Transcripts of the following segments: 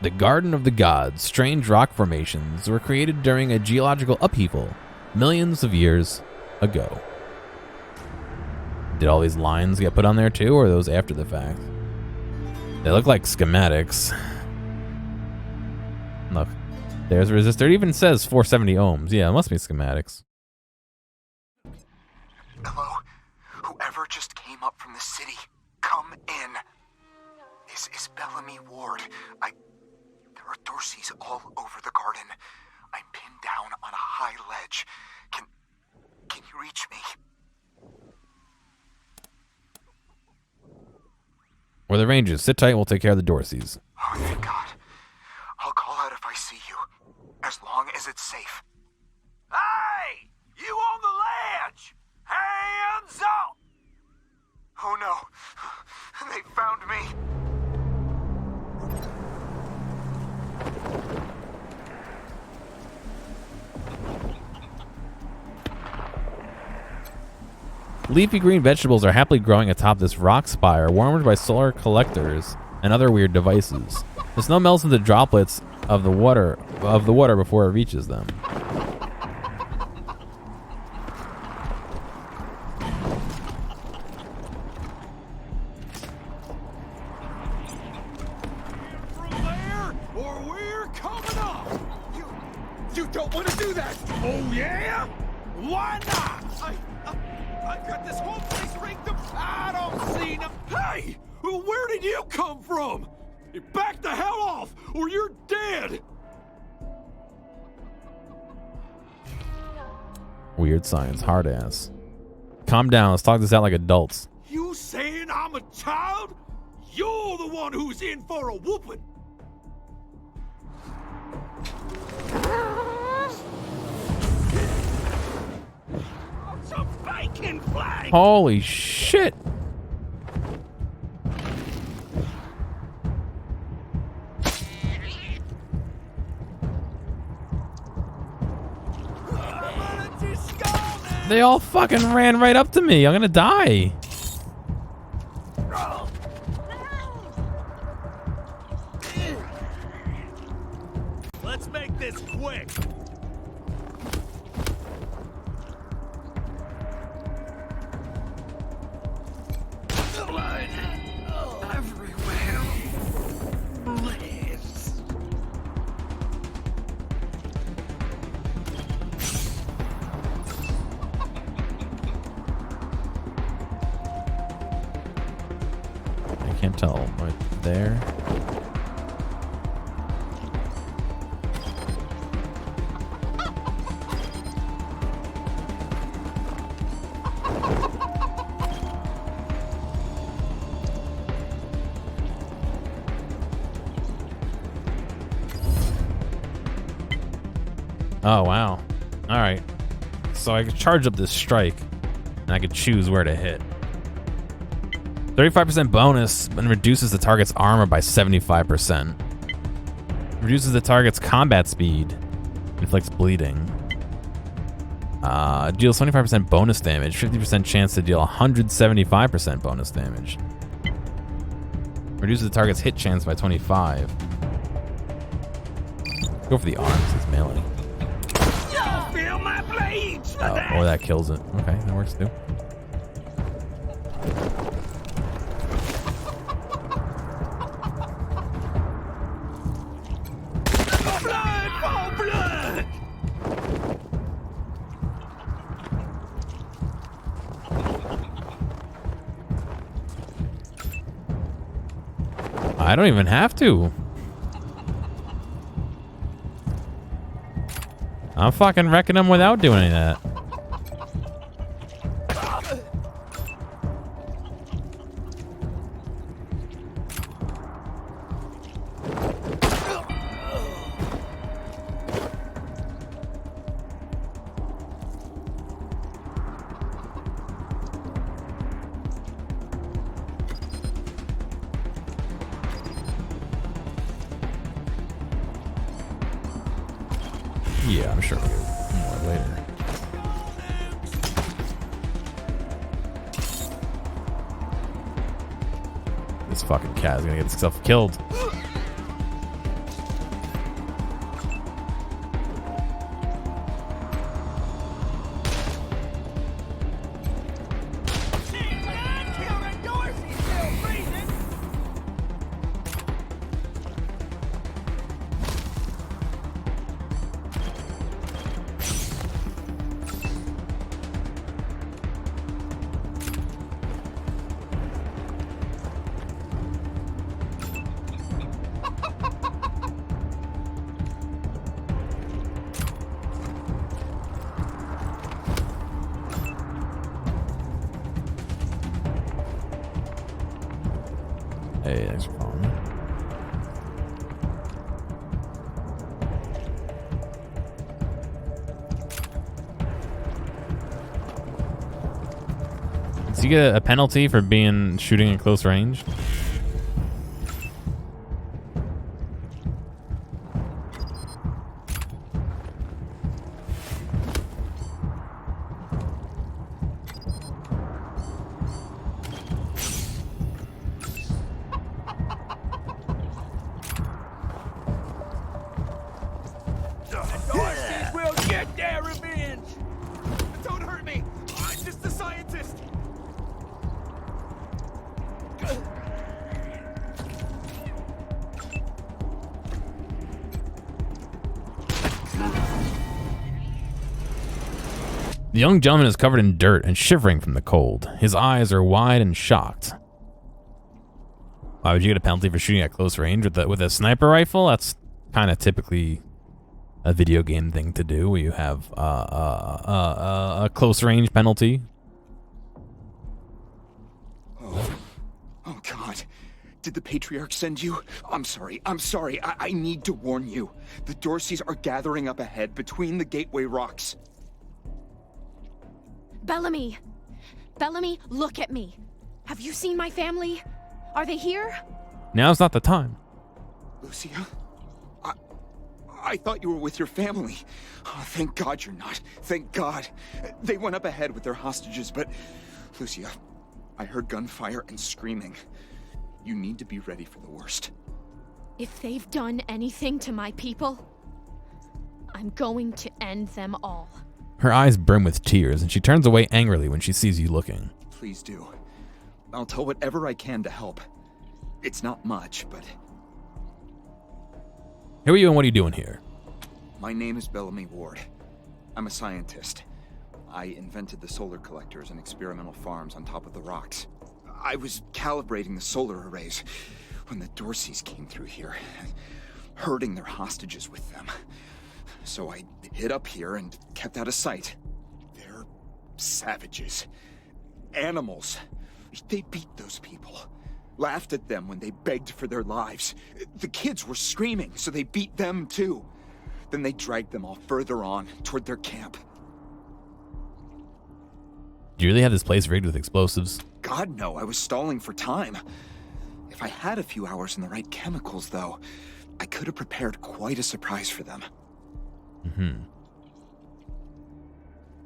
The Garden of the Gods. Strange rock formations were created during a geological upheaval millions of years ago. Did all these lines get put on there too, or are those after the fact? They look like schematics. Look, there's a resistor. It even says 470 ohms. Yeah, it must be schematics. Hello? Whoever just came up from the city, come in. This is Bellamy Ward. There are Dorsey's all over the garden. I'm pinned down on a high ledge. Can you reach me? We're the Rangers. Sit tight and we'll take care of the Dorseys. Oh, thank God. I'll call out if I see you, as long as it's safe. Hey! You on the ledge! Hands up! Oh no, they found me. Leafy green vegetables are happily growing atop this rock spire, warmed by solar collectors and other weird devices. The snow melts into droplets of the water before it reaches them. From there, or we're coming up. You don't want to do that. Oh yeah? Why not? I've got this whole place rigged up. I don't see no. Hey, where did you come from? Back the hell off, or you're dead. Weird science, hard ass. Calm down, let's talk this out like adults. You saying I'm a child? You're the one who's in for a whooping. Some bacon flag. Holy shit! They all fucking ran right up to me. I'm gonna die. Let's make this quick. Blood everywhere. Please. I can't tell. Right there. Oh, wow. All right. So I could charge up this strike, and I could choose where to hit. 35% bonus and reduces the target's armor by 75%. Reduces the target's combat speed. Inflicts bleeding. Deals 25% bonus damage. 50% chance to deal 175% bonus damage. Reduces the target's hit chance by 25. Go for the arms. It's melee. Feel my blades. Oh, or that kills it. Okay, that works too. Blood for blood. I don't even have to. I'm fucking wrecking them without doing any of that. Yeah, I'm sure we'll get more later. This fucking cat is gonna get himself killed. Hey, thanks for following me. Does he get a penalty for shooting at close range? Dorsey's will get their revenge! Don't hurt me! I'm just a scientist! The young gentleman is covered in dirt and shivering from the cold. His eyes are wide and shocked. Why would you get a penalty for shooting at close range with a sniper rifle? That's kind of typically a video game thing to do, where you have a close range penalty. Oh God. Did the Patriarch send you? I'm sorry. I need to warn you. The Dorseys are gathering up ahead between the Gateway Rocks. Bellamy! Bellamy, look at me. Have you seen my family? Are they here? Now's not the time. Lucia? I thought you were with your family. Oh, thank God you're not. Thank God. They went up ahead with their hostages, but... Lucia, I heard gunfire and screaming. You need to be ready for the worst. If they've done anything to my people, I'm going to end them all. Her eyes brim with tears, and she turns away angrily when she sees you looking. Please do. I'll tell whatever I can to help. It's not much, but... Who are you and what are you doing here? My name is Bellamy Ward. I'm a scientist. I invented the solar collectors and experimental farms on top of the rocks. I was calibrating the solar arrays when the Dorseys came through here, herding their hostages with them. So I hid up here and kept out of sight. They're savages. Animals. They beat those people. Laughed at them when they begged for their lives. The kids were screaming, so they beat them too. Then they dragged them all further on, toward their camp. Do you really have this place rigged with explosives? God, no. I was stalling for time. If I had a few hours and the right chemicals, though, I could have prepared quite a surprise for them.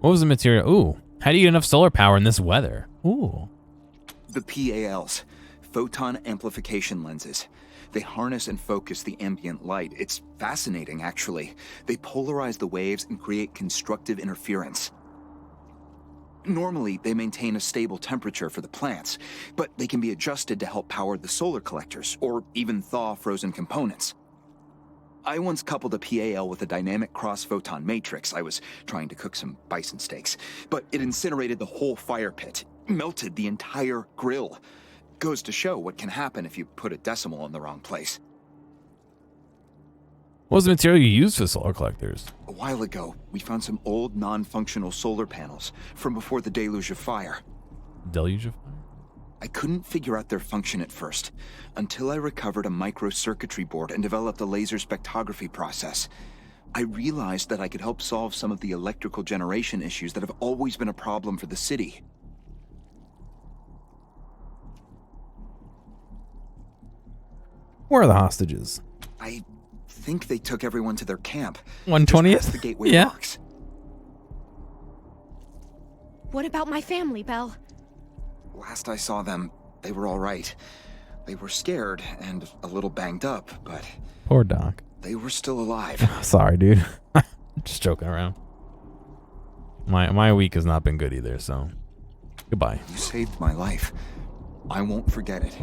What was the material? Ooh. How do you get enough solar power in this weather? Ooh. The PALs. Photon amplification lenses. They harness and focus the ambient light. It's fascinating, actually. They polarize the waves and create constructive interference. Normally, they maintain a stable temperature for the plants, but they can be adjusted to help power the solar collectors, or even thaw frozen components. I once coupled a PAL with a dynamic cross-photon matrix. I was trying to cook some bison steaks, but it incinerated the whole fire pit, melted the entire grill. Goes to show what can happen if you put a decimal in the wrong place. What was the material you used for solar collectors? A while ago, we found some old non-functional solar panels from before the deluge of fire. Deluge of fire? I couldn't figure out their function at first, until I recovered a microcircuitry board and developed a laser spectrography process. I realized that I could help solve some of the electrical generation issues that have always been a problem for the city. Where are the hostages? I think they took everyone to their camp. 120th? Just past the Gateway Yeah. Rocks. What about my family, Belle? Last I saw them, they were all right. They were scared and a little banged up, but Poor Doc. they were still alive. Sorry, dude. Just joking around. My week has not been good either, so goodbye. You saved my life. I won't forget it.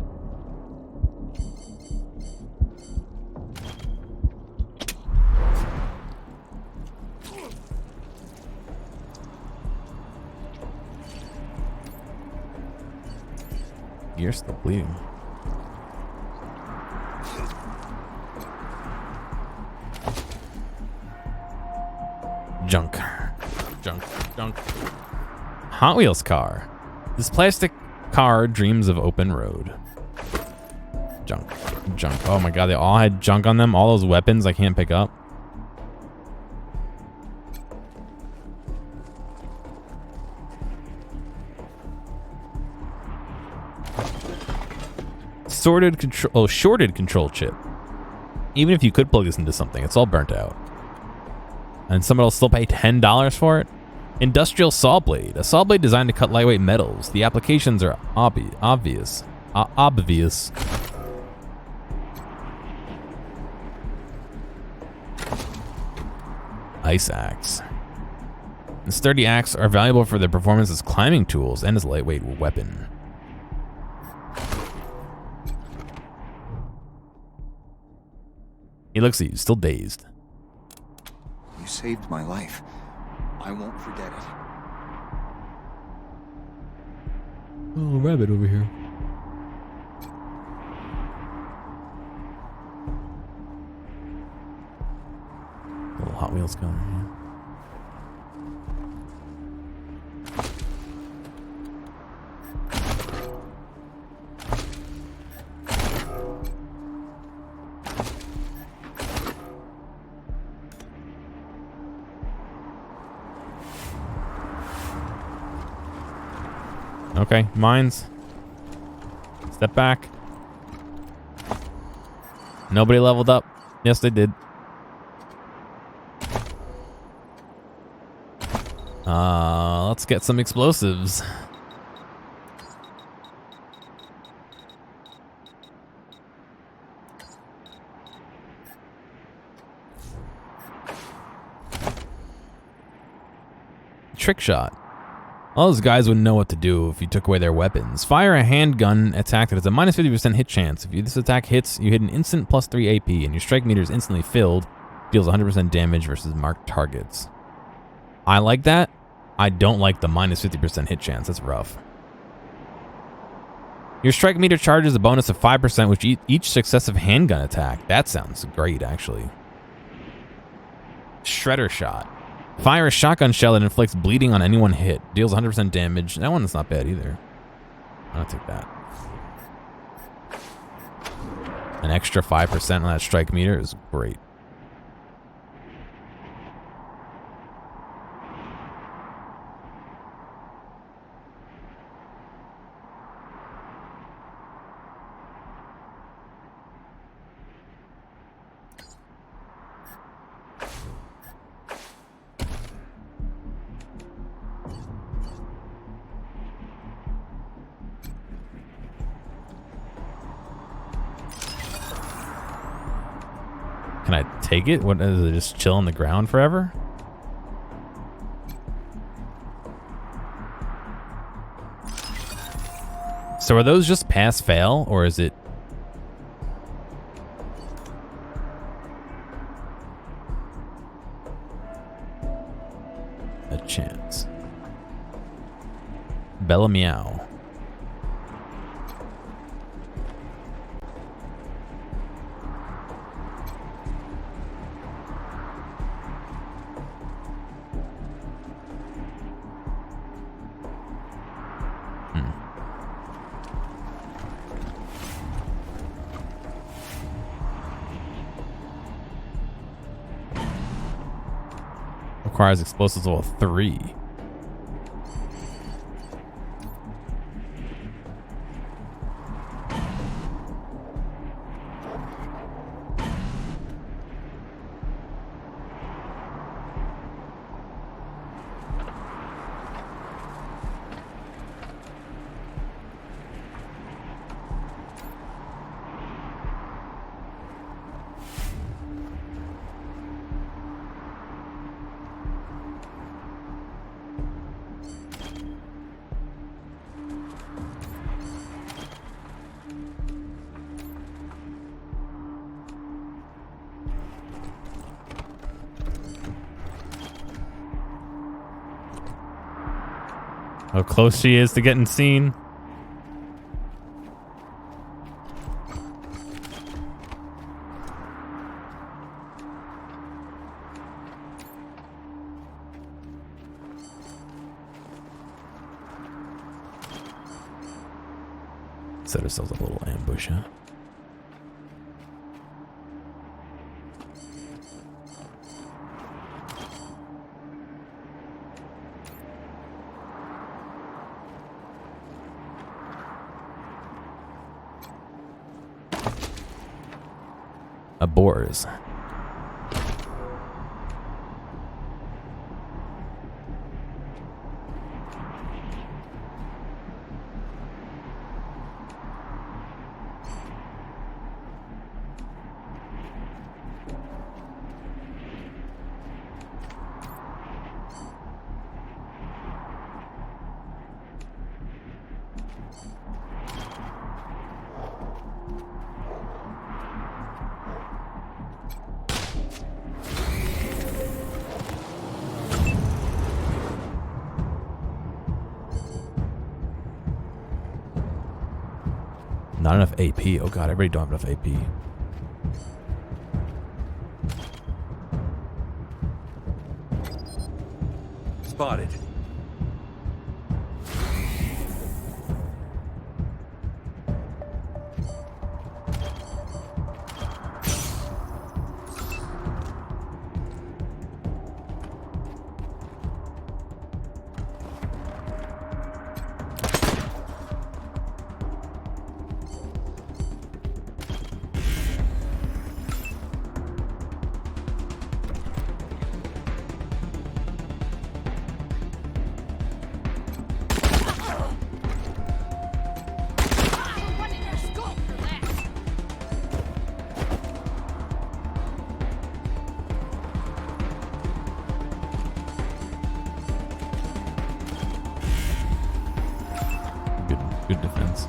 You're still bleeding. Junk. Hot Wheels car. This plastic car dreams of open road. Junk. Junk. Oh my god, they all had junk on them. All those weapons I can't pick up. Shorted control chip. Even if you could plug this into something, it's all burnt out. And someone will still pay $10 for it? Industrial saw blade. A saw blade designed to cut lightweight metals. The applications are obvious. Obvious. Ice axe. The sturdy axe are valuable for their performance as climbing tools and as a lightweight weapon. He looks at you, still dazed. You saved my life. I won't forget it. Oh, rabbit over here. Little Hot Wheels going here. Okay, mines. Step back. Nobody leveled up. Yes, they did. Let's get some explosives. Trick shot. All those guys wouldn't know what to do if you took away their weapons. Fire a handgun attack that has a minus 50% hit chance. If this attack hits, you hit an instant plus 3 AP, and your strike meter is instantly filled. Deals 100% damage versus marked targets. I like that. I don't like the minus 50% hit chance. That's rough. Your strike meter charges a bonus of 5% with each successive handgun attack. That sounds great, actually. Shredder shot. Fire a shotgun shell that inflicts bleeding on anyone hit. Deals 100% damage. That one's not bad either. I'll take that. An extra 5% on that strike meter is great. Can I take it? What, does it just chill on the ground forever? So are those just pass fail, or is it... a chance? Bella Meow. Requires explosives level 3. How close she is to getting seen. Set ourselves up a little ambush, huh? Boars. Not enough AP. Oh god, I really don't have enough AP. Spotted. Good defense.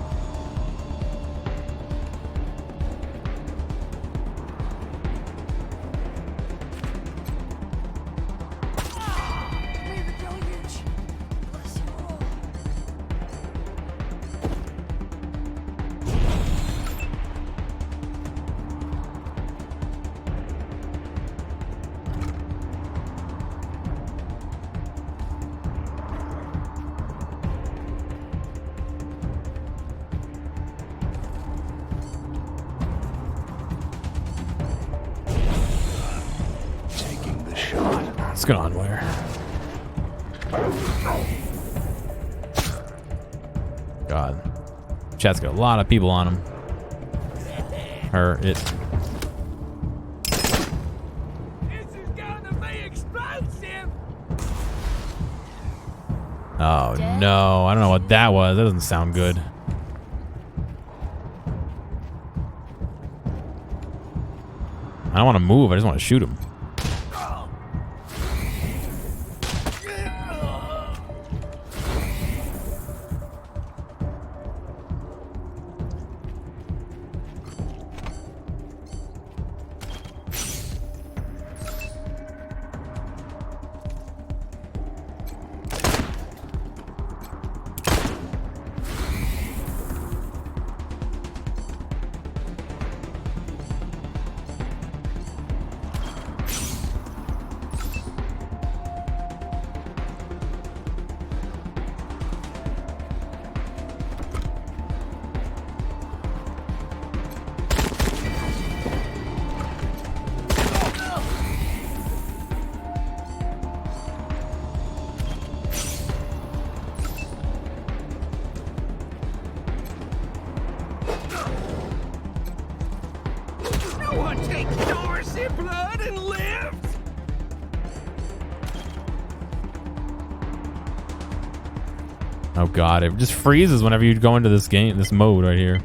What's going on where? God. Chat's got a lot of people on him. Or it. This is gonna be explosive. Oh no, I don't know what that was. That doesn't sound good. I don't want to move, I just want to shoot him. Oh god, it just freezes whenever you go into this game, this mode right here.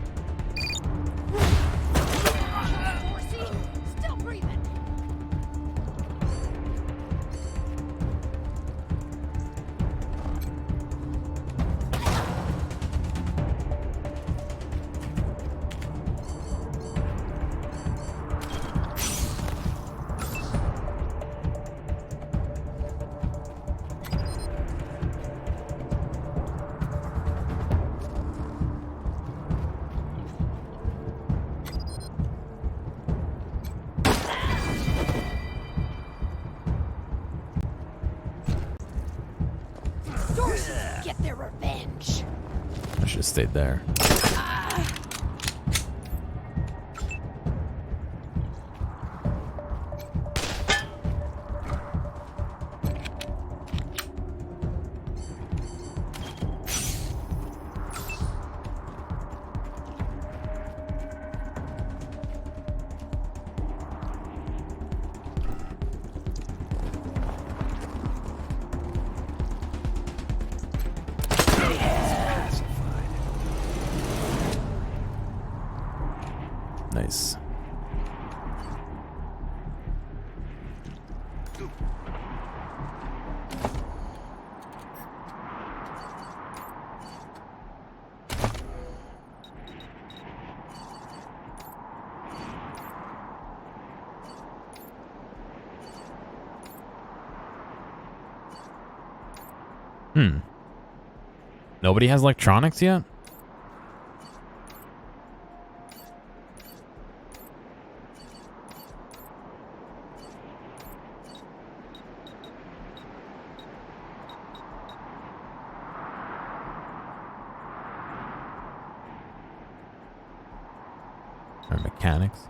Still breathing. Get their revenge. I should have stayed there. Nice. Nobody has electronics yet? Or mechanics?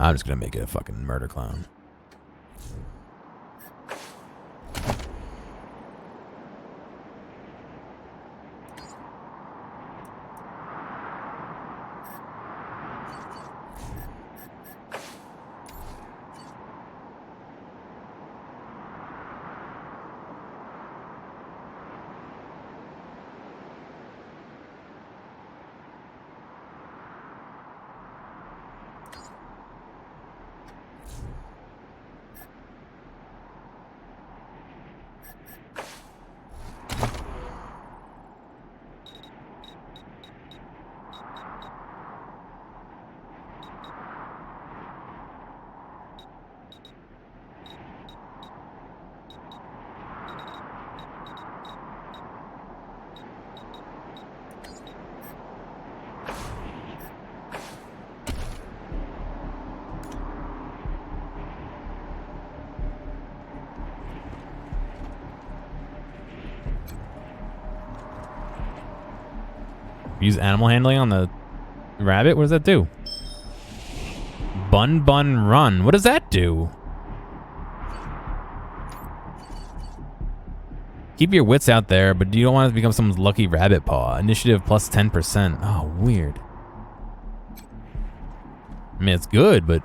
I'm just gonna make it a fucking murder clown. Use animal handling on the rabbit? What does that do? Bun bun run. What does that do? Keep your wits out there, but you don't want to become someone's lucky rabbit paw. Initiative plus 10%. Oh, weird. I mean, it's good, but...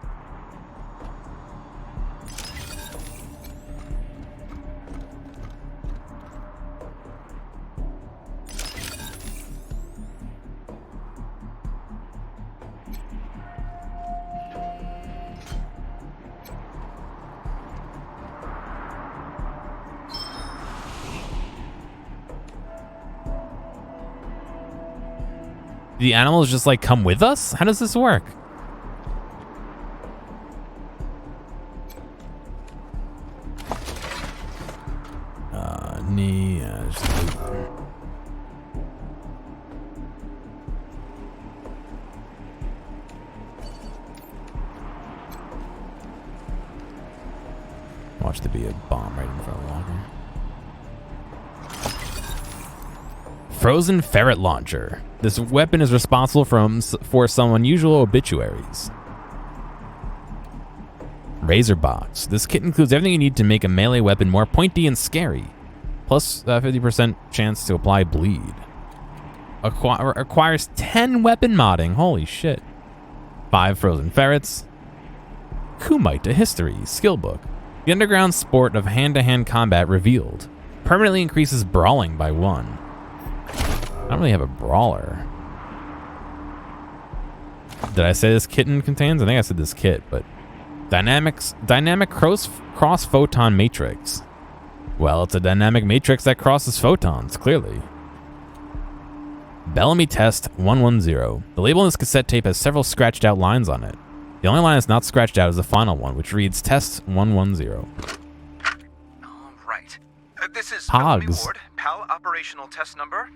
The animals just like come with us? How does this work? Watch there be a bomb right in front of the locker. Frozen ferret launcher. This weapon is responsible for some unusual obituaries. Razor box. This kit includes everything you need to make a melee weapon more pointy and scary. Plus 50% chance to apply bleed. Acquires 10 weapon modding. Holy shit. 5 frozen ferrets. Kumite, a history skill book. The underground sport of hand-to-hand combat revealed. Permanently increases brawling by 1. don't really have a brawler. Did I say this kitten contains? I think I said this kit, but dynamic cross photon matrix. Well, it's a dynamic matrix that crosses photons, clearly. Bellamy Test 110. The label in this cassette tape has several scratched out lines on it. The only line that's not scratched out is the final one, which reads Test 110. All right. This is Hogs. Bellamy Ward, PAL operational test number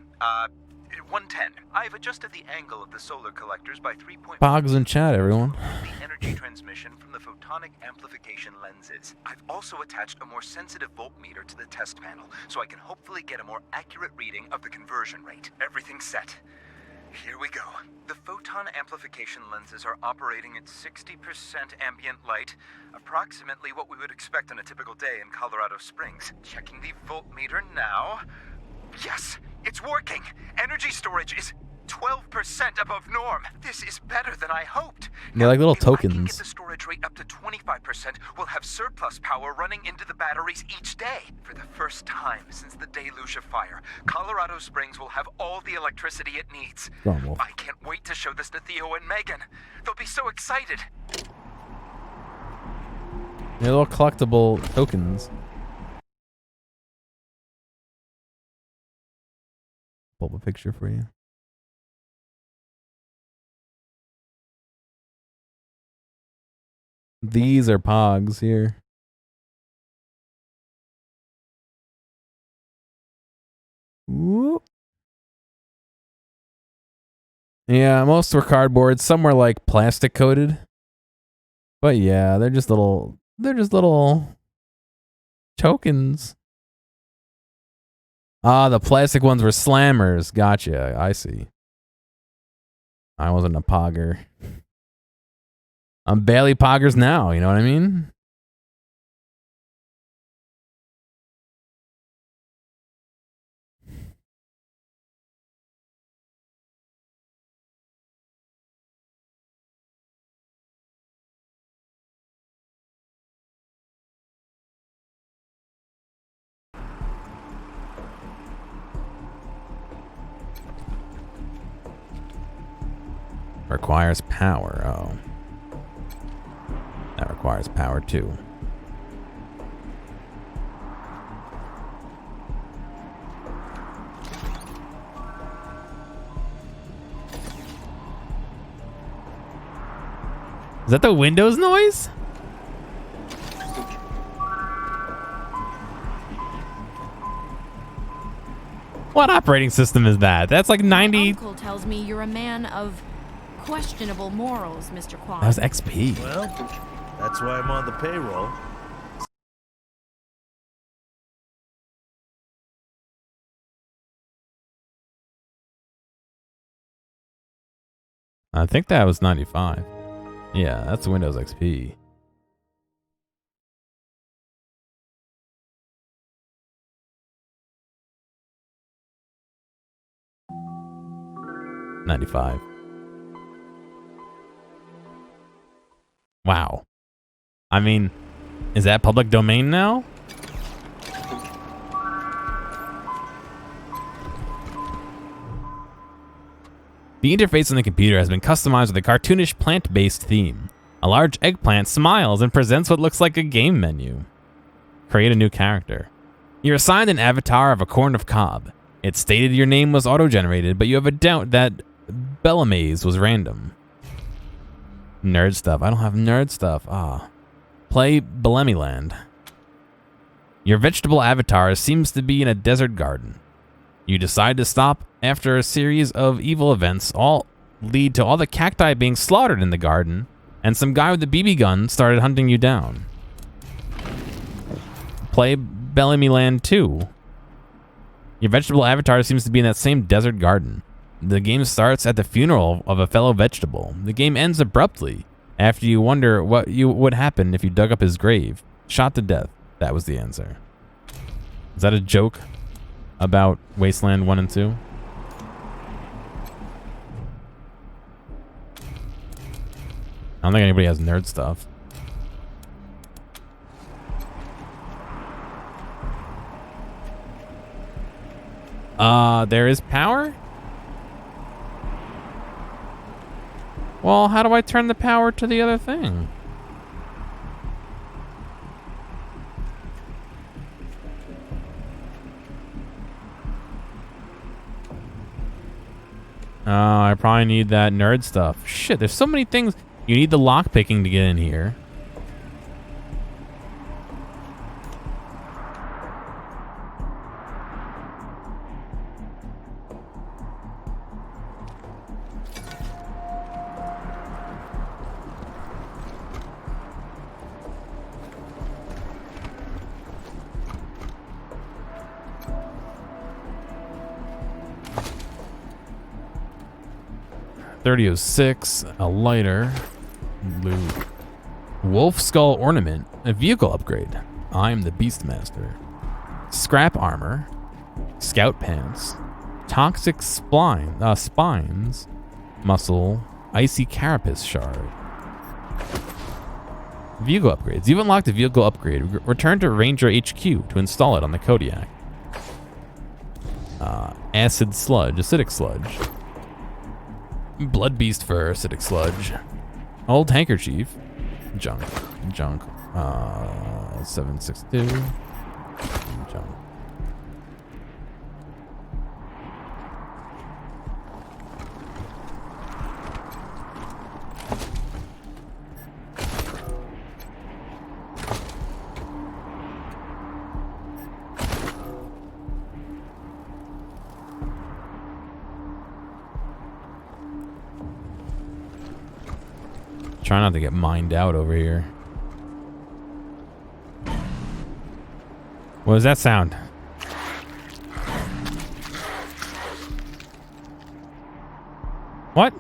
110. I've adjusted the angle of the solar collectors by 3.5. Pogs in chat, everyone. The energy transmission from the photonic amplification lenses. I've also attached a more sensitive voltmeter to the test panel, so I can hopefully get a more accurate reading of the conversion rate. Everything's set. Here we go. The photon amplification lenses are operating at 60% ambient light, approximately what we would expect on a typical day in Colorado Springs. Checking the voltmeter now. Yes, it's working. Energy storage is 12% above norm. This is better than I hoped. They're like little if I can tokens. get the storage rate up to 25%, we'll have surplus power running into the batteries each day. For the first time since the deluge of fire, Colorado Springs will have all the electricity it needs. Go on, Wolf. I can't wait to show this to Theo and Megan. They'll be so excited. They're little collectible tokens. Pull up a picture for you. These are Pogs here. Whoop. Yeah, most were cardboard. Some were like plastic coated. But yeah, they're just little tokens. Ah, the plastic ones were slammers. Gotcha. I see. I wasn't a pogger. I'm barely poggers now, you know what I mean? Requires power. Oh. That requires power too. Is that the Windows noise? What operating system is that? That's like 90. Uncle tells me you're a man of questionable morals, Mr. Quan. That was XP. Well, that's why I'm on the payroll. I think that was 95. Yeah, that's Windows XP. $95. Wow. I mean, is that public domain now? The interface on the computer has been customized with a cartoonish plant-based theme. A large eggplant smiles and presents what looks like a game menu. Create a new character. You're assigned an avatar of a corn of cob. It's stated your name was auto-generated, but you have a doubt that Bellamaze was random. Nerd stuff. I don't have nerd stuff. Ah. Play Land. Your vegetable avatar seems to be in a desert garden. You decide to stop after a series of evil events all lead to all the cacti being slaughtered in the garden, and some guy with a BB gun started hunting you down. Play Land 2. Your vegetable avatar seems to be in that same desert garden. The game starts at the funeral of a fellow vegetable. The game ends abruptly after you wonder what would happen if you dug up his grave. Shot to death. That was the answer. Is that a joke about Wasteland 1 and 2? I don't think anybody has nerd stuff. There is power? Well, how do I turn the power to the other thing? Oh, I probably need that nerd stuff. Shit, there's so many things. You need the lock picking to get in here. .3006, a lighter, blue, wolf skull ornament, a vehicle upgrade. I'm the Beastmaster. Scrap armor, scout pants, toxic spines, muscle, icy carapace shard. Vehicle upgrades. You've unlocked a vehicle upgrade. Return to Ranger HQ to install it on the Kodiak. Acid sludge, acidic sludge. Blood beast fur, acidic sludge. Old handkerchief. Junk. 762. Junk. Try not to get mined out over here. What does that sound? What?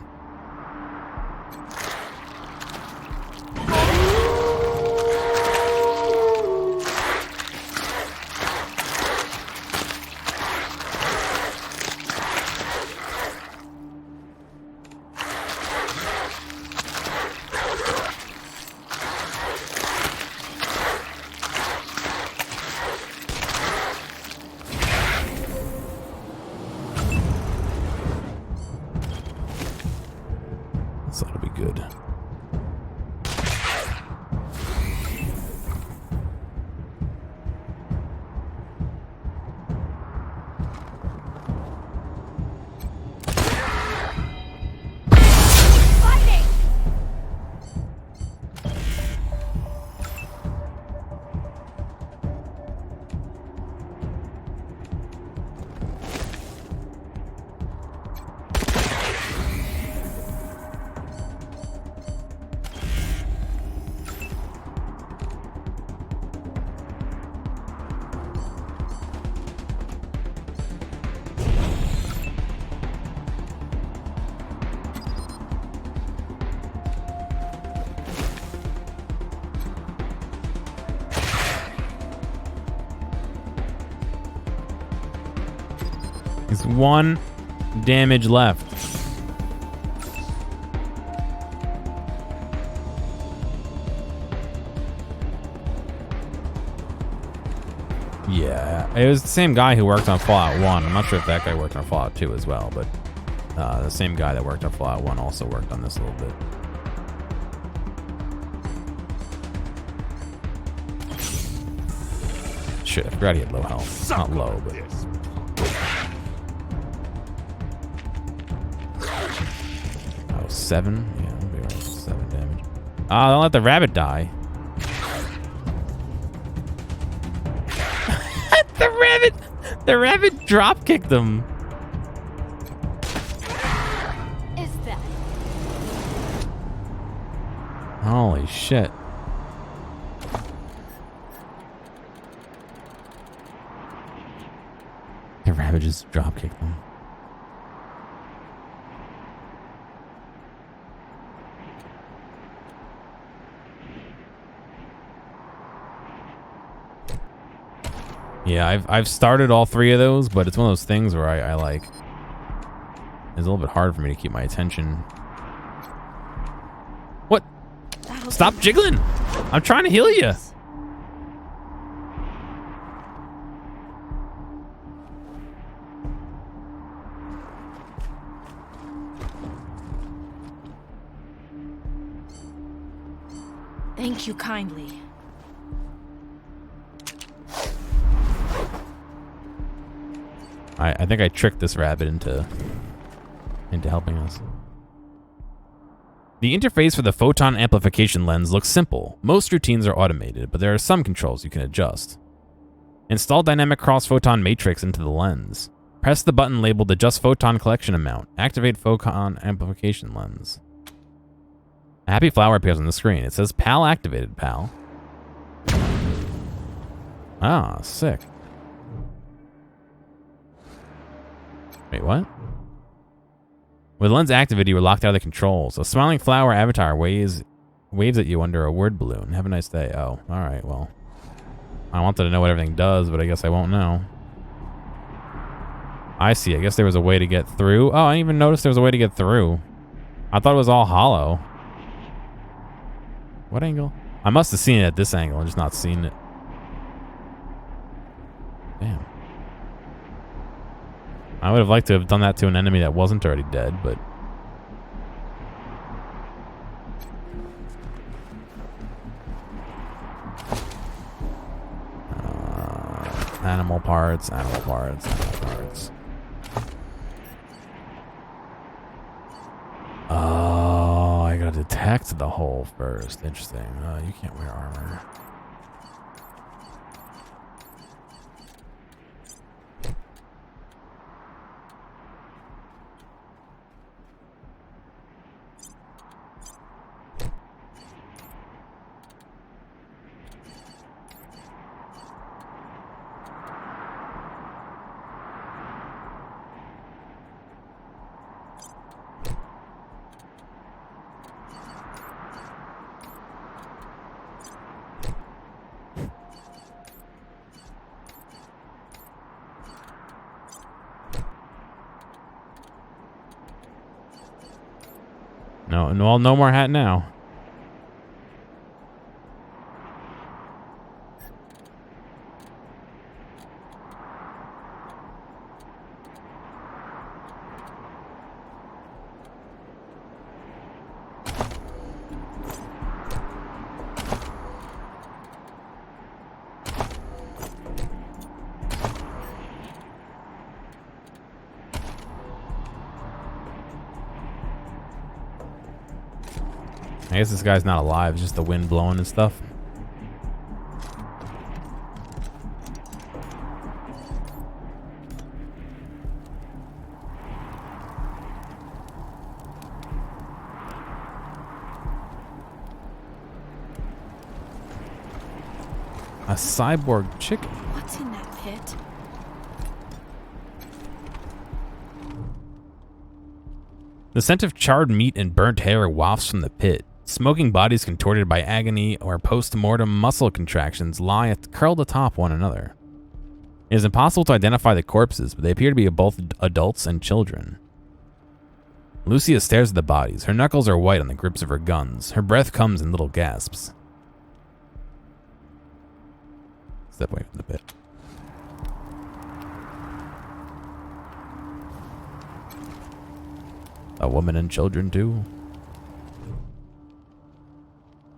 So that'll be good. There's one damage left. Yeah, it was the same guy who worked on Fallout 1. I'm not sure if that guy worked on Fallout 2 as well, but the same guy that worked on Fallout 1 also worked on this a little bit. Shit, I forgot he had low health. Not low, but... Oh, 7? Yeah, it'll be alright. 7 damage. Ah, don't let the rabbit die. The rabbit drop kicked him. Is that? Holy shit. The rabbit just drop kicked him. Yeah, I've started all 3 of those, but it's one of those things where I like... It's a little bit hard for me to keep my attention. What? Stop jiggling! I'm trying to heal you! Thank you kindly. I think I tricked this rabbit into helping us. The interface for the photon amplification lens looks simple. Most routines are automated, but there are some controls you can adjust. Install dynamic cross-photon matrix into the lens. Press the button labeled Adjust Photon Collection Amount. Activate photon amplification lens. A happy flower appears on the screen. It says PAL activated, pal. Ah, sick. Wait, what? With the lens activated, you are locked out of the controls. A smiling flower avatar waves at you under a word balloon. Have a nice day. Oh, alright, well. I wanted to know what everything does, but I guess I won't know. I see. I guess there was a way to get through. Oh, I didn't even notice there was a way to get through. I thought it was all hollow. What angle? I must have seen it at this angle and just not seen it. Damn. I would have liked to have done that to an enemy that wasn't already dead, but... animal parts, animal parts, animal parts. Oh, I gotta detect the hole first. Interesting. You can't wear armor. No more hat now. I guess this guy's not alive, it's just the wind blowing and stuff. A cyborg chicken. What's in that pit? The scent of charred meat and burnt hair wafts from the pit. Smoking bodies contorted by agony or post-mortem muscle contractions lie curled atop one another. It is impossible to identify the corpses, but they appear to be both adults and children. Lucia stares at the bodies. Her knuckles are white on the grips of her guns. Her breath comes in little gasps. Step away from the pit. A woman and children, too.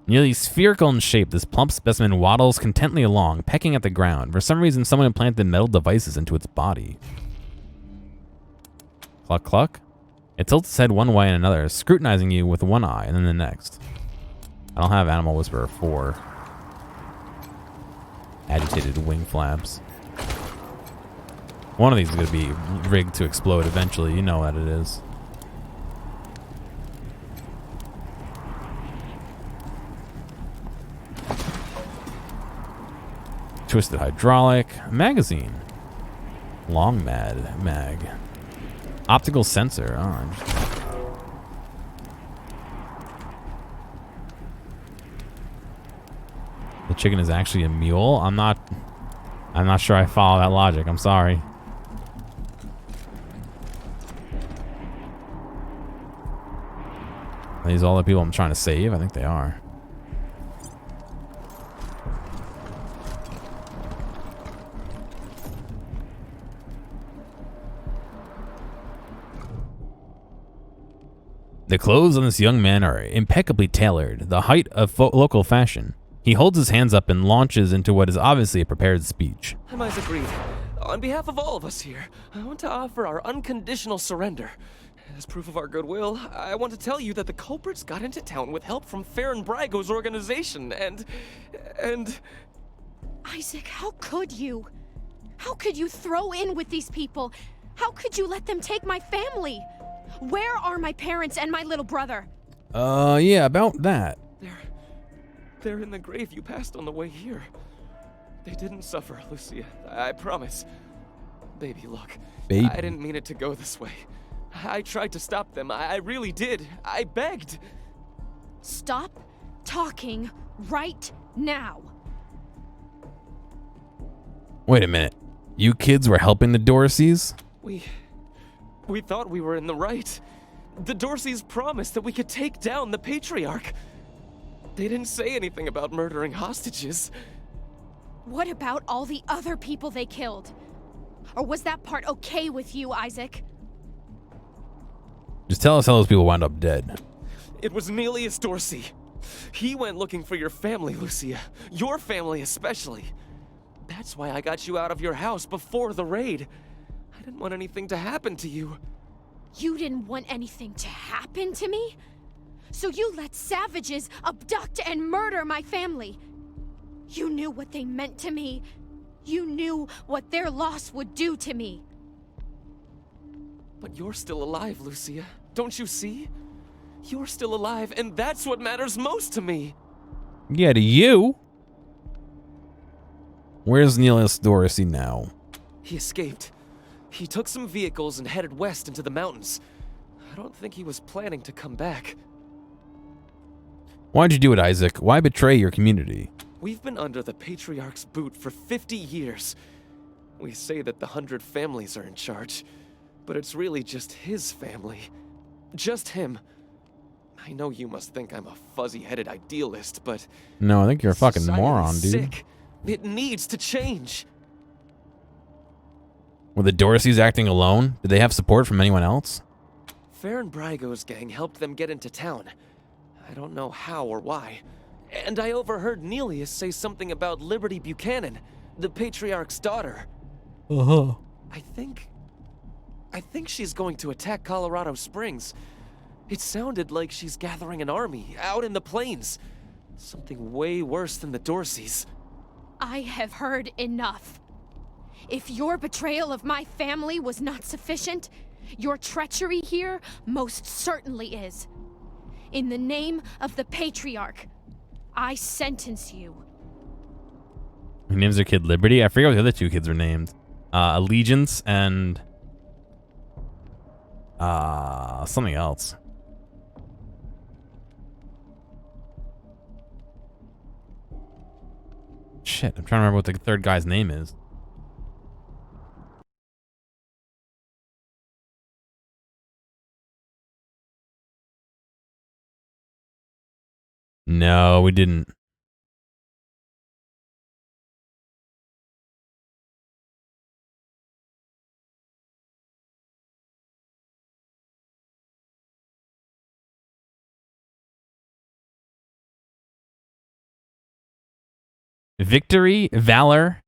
Nearly spherical in shape, this plump specimen waddles contently along, pecking at the ground. For some reason, someone implanted metal devices into its body. Cluck, cluck. It tilts its head one way and another, scrutinizing you with one eye and then the next. I don't have Animal Whisperer 4. Agitated wing flaps. One of these is going to be rigged to explode eventually. You know what it is. Twisted hydraulic. Magazine. Long mag. Optical sensor. Oh, the chicken is actually a mule? I'm not sure I follow that logic. I'm sorry. Are these all the people I'm trying to save? I think they are. The clothes on this young man are impeccably tailored, the height of local fashion. He holds his hands up and launches into what is obviously a prepared speech. I'm Isaac Reed. On behalf of all of us here, I want to offer our unconditional surrender. As proof of our goodwill, I want to tell you that the culprits got into town with help from Farron Brago's organization, and... Isaac, how could you? How could you throw in with these people? How could you let them take my family? Where are my parents and my little brother? Yeah, about that. They're in the grave you passed on the way here. They didn't suffer, Lucia. I promise. Baby, look. Baby. I didn't mean it to go this way. I tried to stop them. I really did. I begged. Stop talking right now. Wait a minute. You kids were helping the Dorseys? We thought we were in the right. The Dorseys promised that we could take down the Patriarch. They didn't say anything about murdering hostages. What about all the other people they killed? Or was that part okay with you, Isaac? Just tell us how those people wound up dead. It was Nelius Dorsey. He went looking for your family, Lucia. Your family especially. That's why I got you out of your house before the raid. I didn't want anything to happen to you. You didn't want anything to happen to me? So you let savages abduct and murder my family. You knew what they meant to me. You knew what their loss would do to me. But you're still alive, Lucia. Don't you see? You're still alive, and that's what matters most to me. Yeah, to you? Where's Nelius Dorsey now? He escaped. He took some vehicles and headed west into the mountains. I don't think he was planning to come back. Why'd you do it, Isaac? Why betray your community? We've been under the Patriarch's boot for 50 years. We say that the 100 families are in charge, but it's really just his family. Just him. I know you must think I'm a fuzzy-headed idealist, but... No, I think you're a fucking society moron, is dude. Sick. It needs to change. Were the Dorseys acting alone? Did they have support from anyone else? Farron Brago's gang helped them get into town. I don't know how or why. And I overheard Nelius say something about Liberty Buchanan, the Patriarch's daughter. Uh-huh. I think she's going to attack Colorado Springs. It sounded like she's gathering an army out in the plains. Something way worse than the Dorseys. I have heard enough. If your betrayal of my family was not sufficient, your treachery here most certainly is. In the name of the Patriarch, I sentence you. He names their kid Liberty? I forget what the other two kids were named. Allegiance and... something else. Shit, I'm trying to remember what the third guy's name is. No, we didn't. Victory, Valor,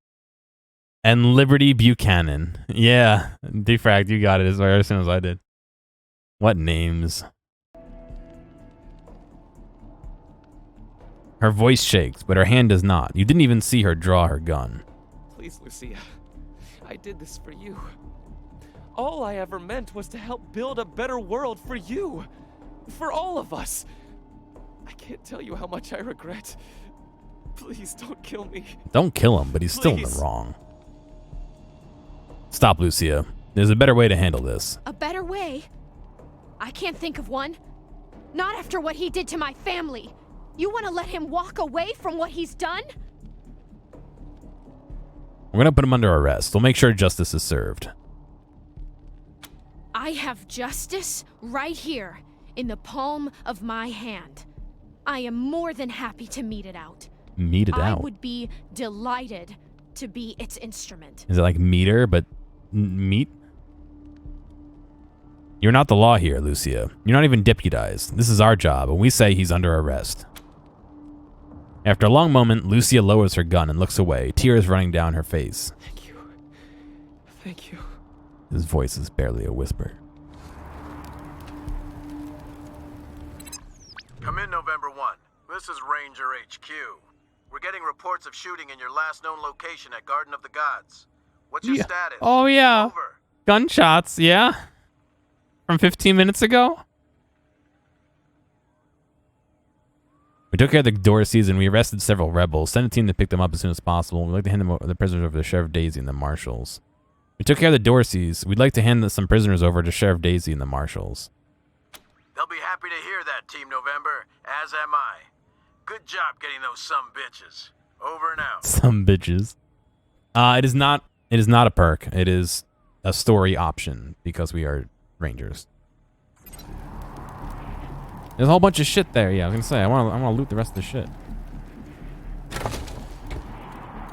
and Liberty Buchanan. Yeah, Defrag, you got it as soon as I did. What names? Her voice shakes, but her hand does not. You didn't even see her draw her gun. Please, Lucia. I did this for you. All I ever meant was to help build a better world for you. For all of us. I can't tell you how much I regret. Please don't kill me. Don't kill him, but he's still in the wrong. Stop, Lucia. There's a better way to handle this. A better way? I can't think of one. Not after what he did to my family. You want to let him walk away from what he's done? We're going to put him under arrest. We'll make sure justice is served. I have justice right here in the palm of my hand. I am more than happy to mete it out. Mete it out? I would be delighted to be its instrument. Is it like meter, but meat? You're not the law here, Lucia. You're not even deputized. This is our job, and we say he's under arrest. After a long moment, Lucia lowers her gun and looks away, tears running down her face. Thank you. Thank you. His voice is barely a whisper. Come in, November 1. This is Ranger HQ. We're getting reports of shooting in your last known location at Garden of the Gods. What's your status? Oh, yeah. Over. Gunshots, yeah? From 15 minutes ago? We took care of the Dorseys and we arrested several rebels. Send a team to pick them up as soon as possible. We'd like to hand them the prisoners over to Sheriff Daisy and the Marshals. We took care of the Dorseys. We'd like to hand some prisoners over to Sheriff Daisy and the Marshals. They'll be happy to hear that, Team November, as am I. Good job getting those bitches. Over and out. Some bitches. It is not a perk. It is a story option because we are Rangers. There's a whole bunch of shit there. Yeah, I was gonna say I want to loot the rest of the shit.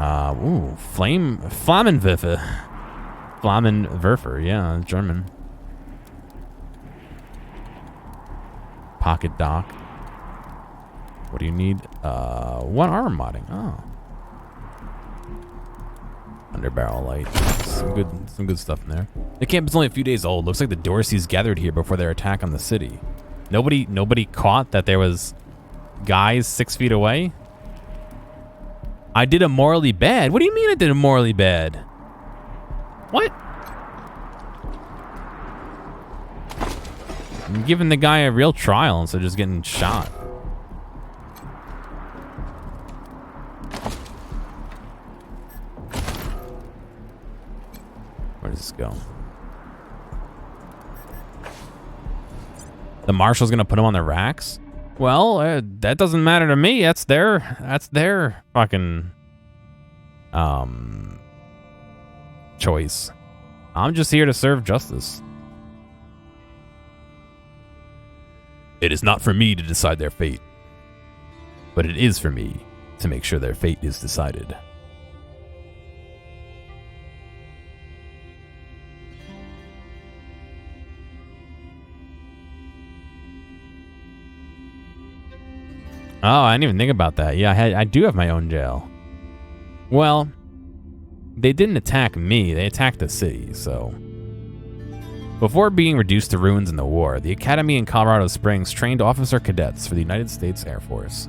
Ooh, Flammenwerfer, yeah, German. Pocket dock. What do you need? One armor modding. Oh. Underbarrel light. Some good stuff in there. The camp is only a few days old. Looks like the Dorseys gathered here before their attack on the city. Nobody caught that there was guys 6 feet away? I did a morally bad? What do you mean I did a morally bad? What? I'm giving the guy a real trial instead of just getting shot. Where does this go? The Marshal's gonna put him on the racks? Well, that doesn't matter to me. That's their fucking choice. I'm just here to serve justice. It is not for me to decide their fate, but it is for me to make sure their fate is decided. Oh, I didn't even think about that. Yeah, I do have my own jail. Well, they didn't attack me. They attacked the city, so... Before being reduced to ruins in the war, the Academy in Colorado Springs trained officer cadets for the United States Air Force.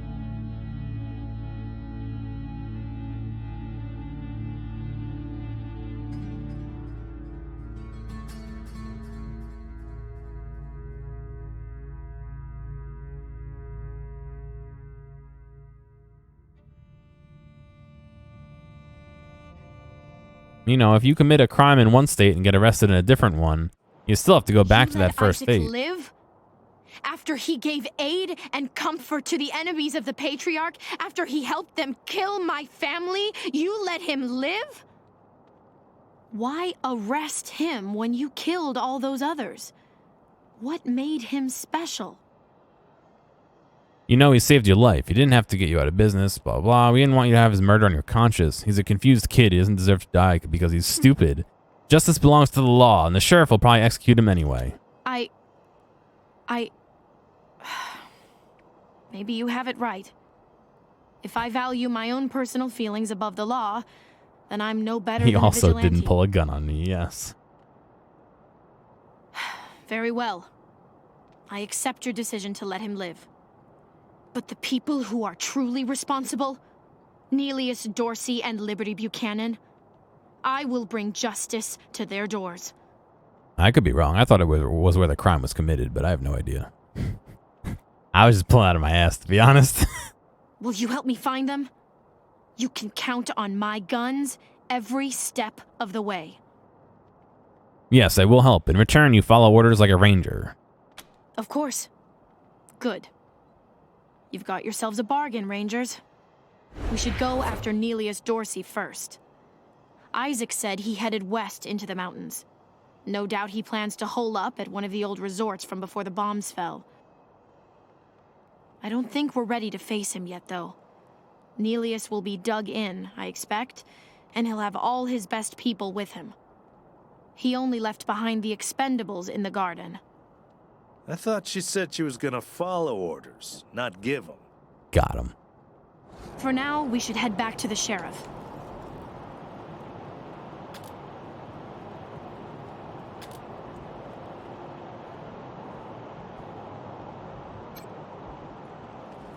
You know, if you commit a crime in one state and get arrested in a different one, you still have to go back to that first state. Live? After he gave aid and comfort to the enemies of the Patriarch, after he helped them kill my family, you let him live? Why arrest him when you killed all those others? What made him special? You know, he saved your life. He didn't have to get you out of business, blah, blah. We didn't want you to have his murder on your conscience. He's a confused kid. He doesn't deserve to die because he's stupid. Justice belongs to the law, and the sheriff will probably execute him anyway. Maybe you have it right. If I value my own personal feelings above the law, then I'm no better than a vigilante. He also didn't pull a gun on me, yes. Very well. I accept your decision to let him live. But the people who are truly responsible, Nelius Dorsey and Liberty Buchanan, I will bring justice to their doors. I could be wrong. I thought it was where the crime was committed, but I have no idea. I was just pulling out of my ass, to be honest. Will you help me find them? You can count on my guns every step of the way. Yes, I will help. In return, you follow orders like a ranger. Of course. Good. You've got yourselves a bargain, Rangers. We should go after Nelius Dorsey first. Isaac said he headed west into the mountains. No doubt he plans to hole up at one of the old resorts from before the bombs fell. I don't think we're ready to face him yet, though. Nelius will be dug in, I expect, and he'll have all his best people with him. He only left behind the expendables in the garden. I thought she said she was gonna follow orders, not give them. Got him. For now, we should head back to the sheriff.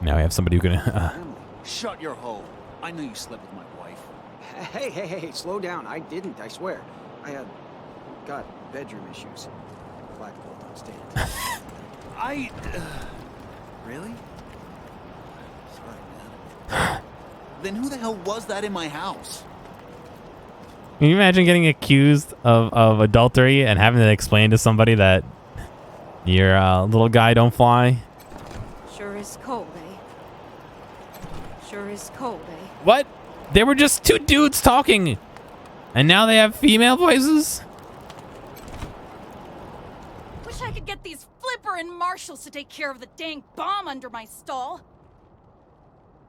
Now we have somebody who can. Shut your hole. I knew you slept with my wife. Hey, slow down. I didn't, I swear. I got bedroom issues. Flagpole don't stand. Really? Sorry, man. Then who the hell was that in my house? Can you imagine getting accused of adultery and having to explain to somebody that your little guy don't fly? Sure is cold, eh? Sure is cold, eh? What? They were just two dudes talking, and now they have female voices? Wish I could get these Flipper and Marshals to take care of the dang bomb under my stall.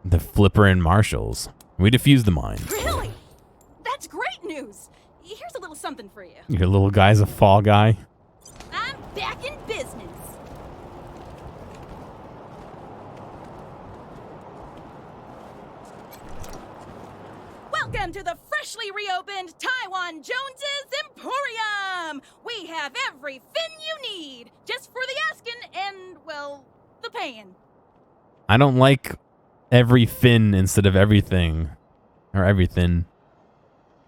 The Flipper and Marshals. We defused the mine. Really? That's great news. Here's a little something for you. Your little guy's a fall guy. I'm back in business. Welcome to the freshly reopened Taiwan Jones's Emporium! We have every fin you need, just for the asking and, well, the paying. I don't like every fin instead of everything. Or everything.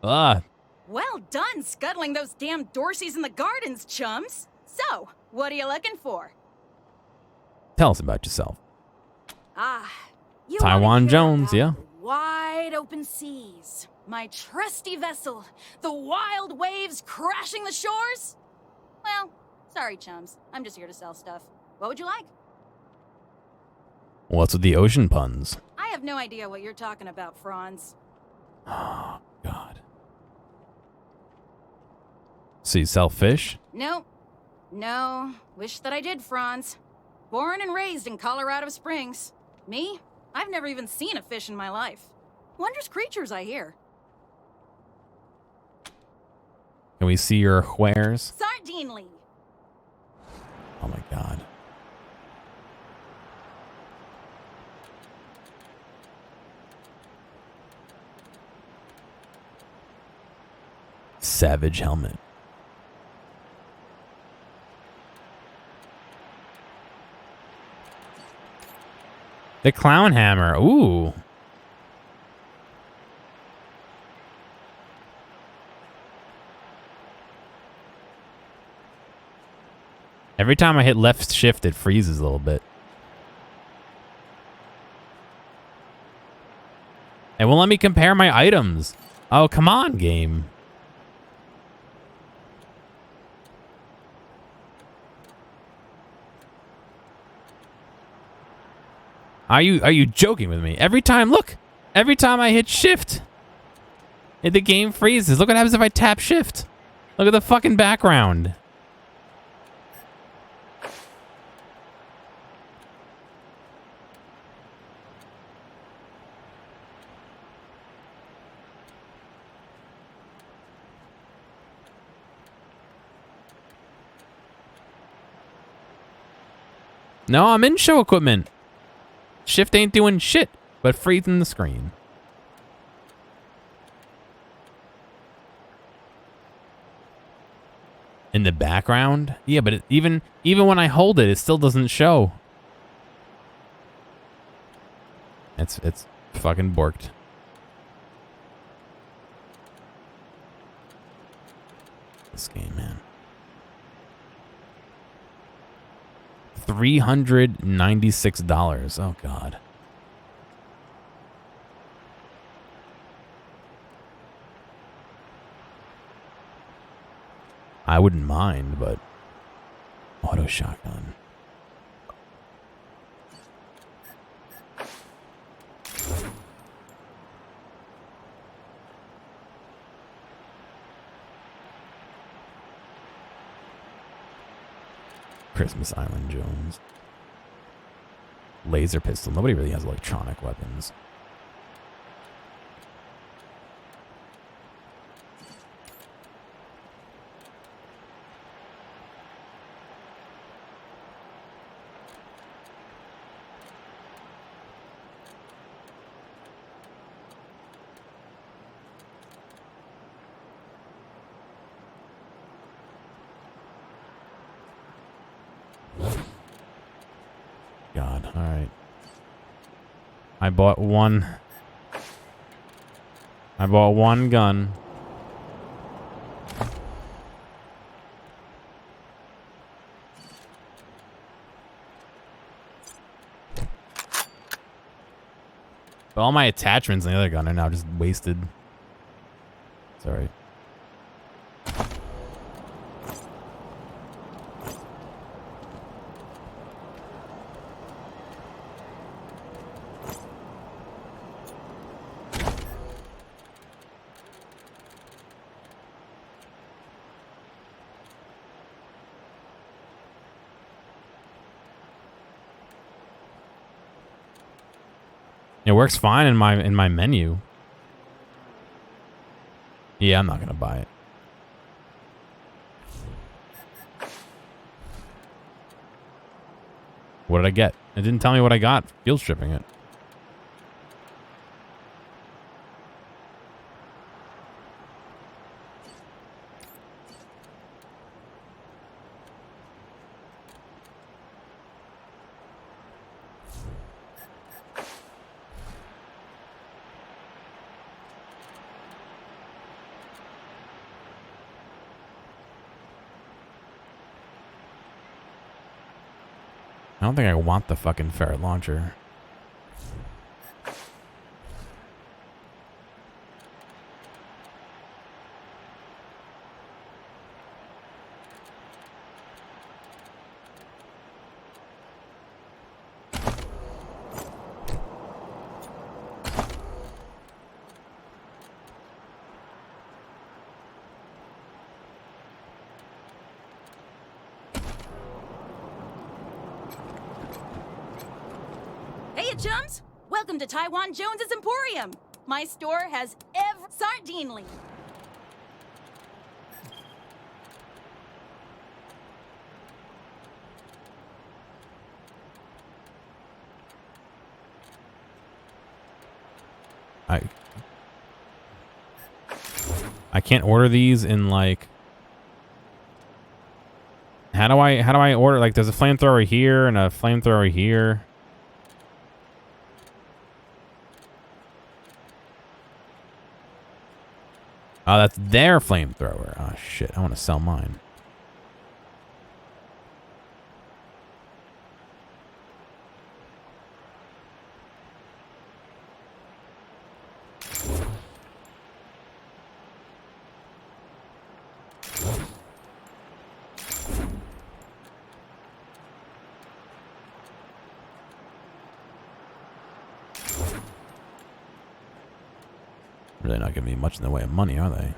Ah. Well done scuttling those damn Dorseys in the gardens, chums. So, what are you looking for? Tell us about yourself. You Taiwan wanna hear Jones, about yeah. the wide open seas. My trusty vessel. The wild waves crashing the shores? Well, sorry, chums. I'm just here to sell stuff. What would you like? What's with the ocean puns? I have no idea what you're talking about, Franz. Oh, God. So you sell fish? Nope. No. Wish that I did, Franz. Born and raised in Colorado Springs. Me? I've never even seen a fish in my life. Wondrous creatures, I hear. Can we see your wares? Sardinely. Oh, my God. Savage helmet. The clown hammer. Ooh. Every time I hit left shift, it freezes a little bit. It won't let me compare my items. Oh, come on, game. Are you joking with me? Every time, look. Every time I hit shift, the game freezes. Look what happens if I tap shift. Look at the fucking background. No, I'm in show equipment. Shift ain't doing shit but freezing the screen. In the background? Yeah, but even when I hold it, it still doesn't show. It's fucking borked. This game, man. $396. Oh, God. I wouldn't mind, but auto shotgun. Christmas Island Jones. Laser pistol. Nobody really has electronic weapons. I bought one. I bought one gun. But all my attachments in the other gun are now just wasted. Sorry. It works fine in my menu. Yeah, I'm not gonna buy it. What did I get? It didn't tell me what I got. Field stripping it. I don't think I want the fucking ferret launcher. Chums, welcome to Taiwan Jones's Emporium. My store has every sardine leaf. I can't order these in like. How do I order? Like, there's a flamethrower here and a flamethrower here. Oh, that's their flamethrower. Oh, shit. I want to sell mine. Really not giving me much in the way of money, are they?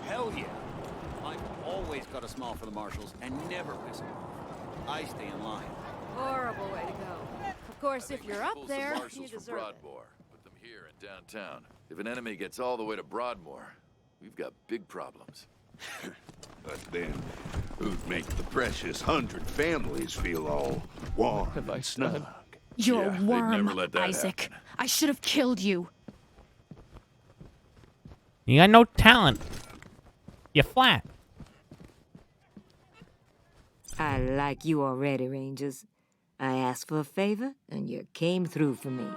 Hell yeah. I've always got a smile for the marshals and never piss them off. I stay in line. Horrible way to go. Of course, if you're up there, you deserve it. Broadmoor. Put them here in downtown. If an enemy gets all the way to Broadmoor, we've got big problems. But then, who'd make the precious 100 families feel all warm and snug? You're a they'd worm, never let that Isaac. happen. I should have killed you. You got no talent. You're flat. I like you already, Rangers. I asked for a favor, and you came through for me.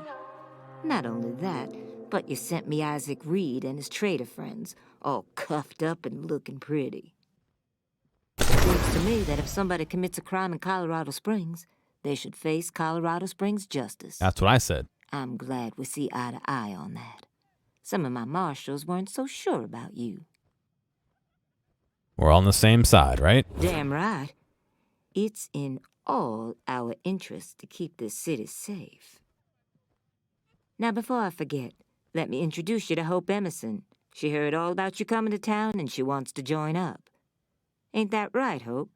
Not only that, but you sent me Isaac Reed and his trader friends, all cuffed up and looking pretty. Seems to me that if somebody commits a crime in Colorado Springs, they should face Colorado Springs justice. That's what I said. I'm glad we see eye to eye on that. some of my marshals weren't so sure about you. We're all on the same side, right? Damn right. It's in all our interests to keep this city safe. Now, before I forget, let me introduce you to Hope Emerson. She heard all about you coming to town and she wants to join up. Ain't that right, Hope?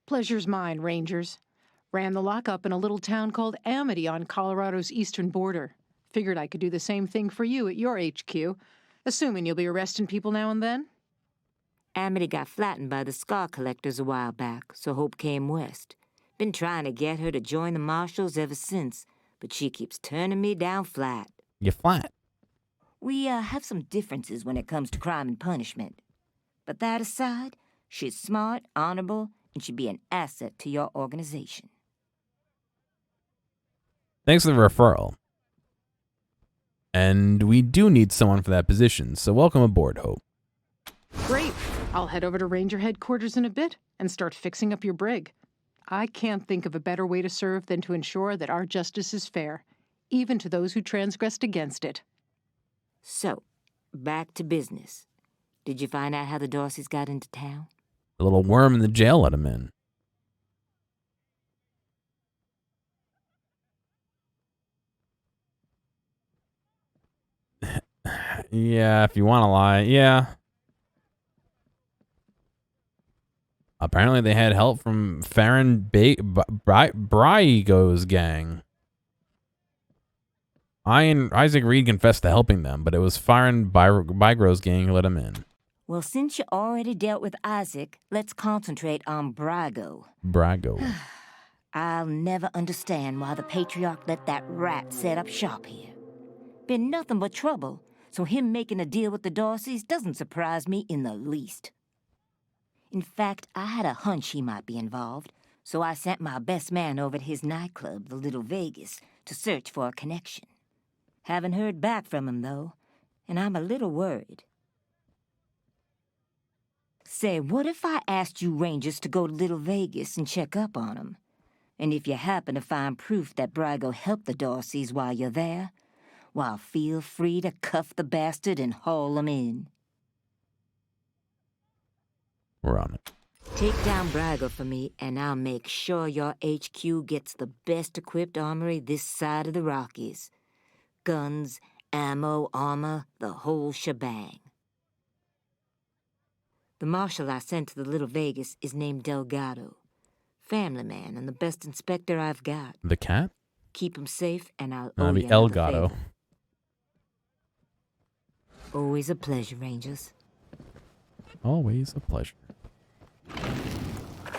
Pleasure's mine, Rangers. Ran the lockup in a little town called Amity on Colorado's eastern border. Figured I could do the same thing for you at your HQ, assuming you'll be arresting people now and then. Amity got flattened by the scar collectors a while back, so Hope came west. Been trying to get her to join the marshals ever since, but she keeps turning me down flat. You're flat. We have some differences when it comes to crime and punishment. But that aside, she's smart, honorable, and she'd be an asset to your organization. Thanks for the referral. And we do need someone for that position, so welcome aboard, Hope. Great. I'll head over to Ranger headquarters in a bit and start fixing up your brig. I can't think of a better way to serve than to ensure that our justice is fair, even to those who transgressed against it. So, back to business. Did you find out how the Dorseys got into town? The little worm in the jail let him in. Yeah, if you want to lie. Yeah. Apparently they had help from Farron Braigo's gang. Isaac Reed confessed to helping them, but it was Farron Braigo's gang who let him in. Well, since you already dealt with Isaac, let's concentrate on Braigo. Braigo. I'll never understand why the Patriarch let that rat set up shop here. Been nothing but trouble, so him making a deal with the Dorseys doesn't surprise me in the least. In fact, I had a hunch he might be involved, so I sent my best man over to his nightclub, the Little Vegas, to search for a connection. Haven't heard back from him, though, and I'm a little worried. Say, what if I asked you Rangers to go to Little Vegas and check up on him? And if you happen to find proof that Braigo helped the Dorseys while you're there, well, feel free to cuff the bastard and haul him in. We're on it. Take down Braigo for me, and I'll make sure your HQ gets the best-equipped armory this side of the Rockies. Guns, ammo, armor, the whole shebang. The marshal I sent to the Little Vegas is named Delgado. Family man and the best inspector I've got. The cat? Keep him safe, and I'll That'll owe be you another Elgato. favor. Always a pleasure, Rangers. Always a pleasure.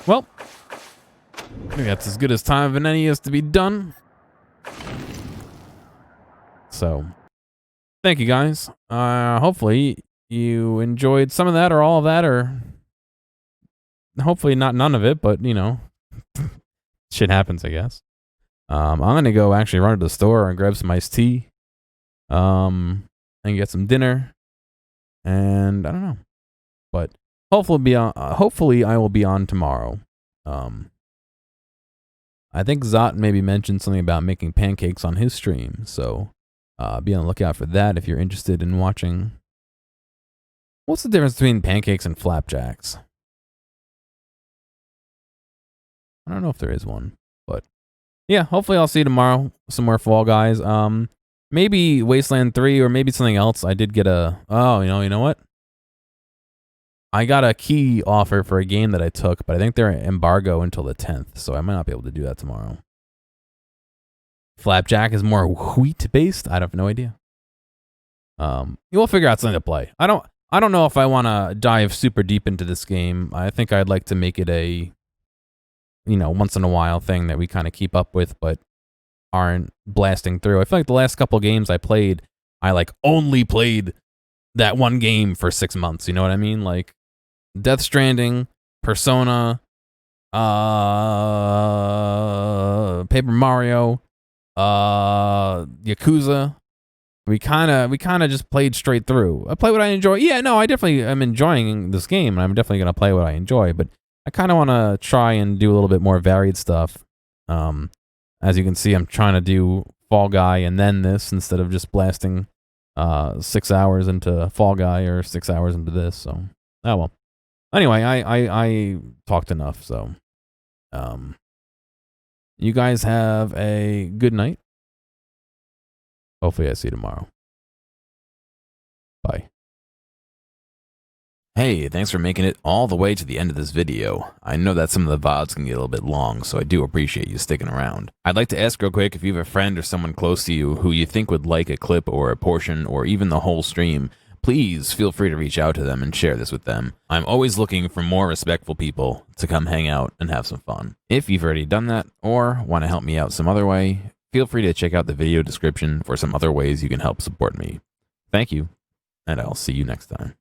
Well, I think that's as good as time of an any is to be done. So, thank you guys. Hopefully you enjoyed some of that or all of that, or hopefully not none of it, but you know, shit happens, I guess. I'm gonna go actually run to the store and grab some iced tea, and get some dinner, and I don't know, but hopefully I will be on tomorrow. I think Zot maybe mentioned something about making pancakes on his stream, so be on the lookout for that if you're interested in watching. What's the difference between pancakes and flapjacks? I don't know if there is one, but yeah, hopefully I'll see you tomorrow somewhere, Fall Guys. Maybe Wasteland 3 or maybe something else. I did get a, you know what? I got a key offer for a game that I took, but I think they're embargo until the 10th, so I might not be able to do that tomorrow. Flapjack is more wheat-based? I have no idea. You'll figure out something to play. I don't know if I want to dive super deep into this game. I think I'd like to make it a, once in a while thing that we kind of keep up with, but aren't blasting through. I feel like the last couple games I played, I only played that one game for 6 months. You know what I mean? Like Death Stranding, Persona, Paper Mario, Yakuza. We kind of just played straight through. I play what I enjoy. Yeah, no, I definitely am enjoying this game, and I'm definitely going to play what I enjoy, but I kind of want to try and do a little bit more varied stuff. As you can see, I'm trying to do Fall Guy and then this instead of just blasting 6 hours into Fall Guy or 6 hours into this. So, oh well. Anyway, I talked enough. So, you guys have a good night. Hopefully I see you tomorrow. Bye. Hey, thanks for making it all the way to the end of this video. I know that some of the VODs can get a little bit long, so I do appreciate you sticking around. I'd like to ask real quick if you have a friend or someone close to you who you think would like a clip or a portion or even the whole stream, please feel free to reach out to them and share this with them. I'm always looking for more respectful people to come hang out and have some fun. If you've already done that or want to help me out some other way, feel free to check out the video description for some other ways you can help support me. Thank you, and I'll see you next time.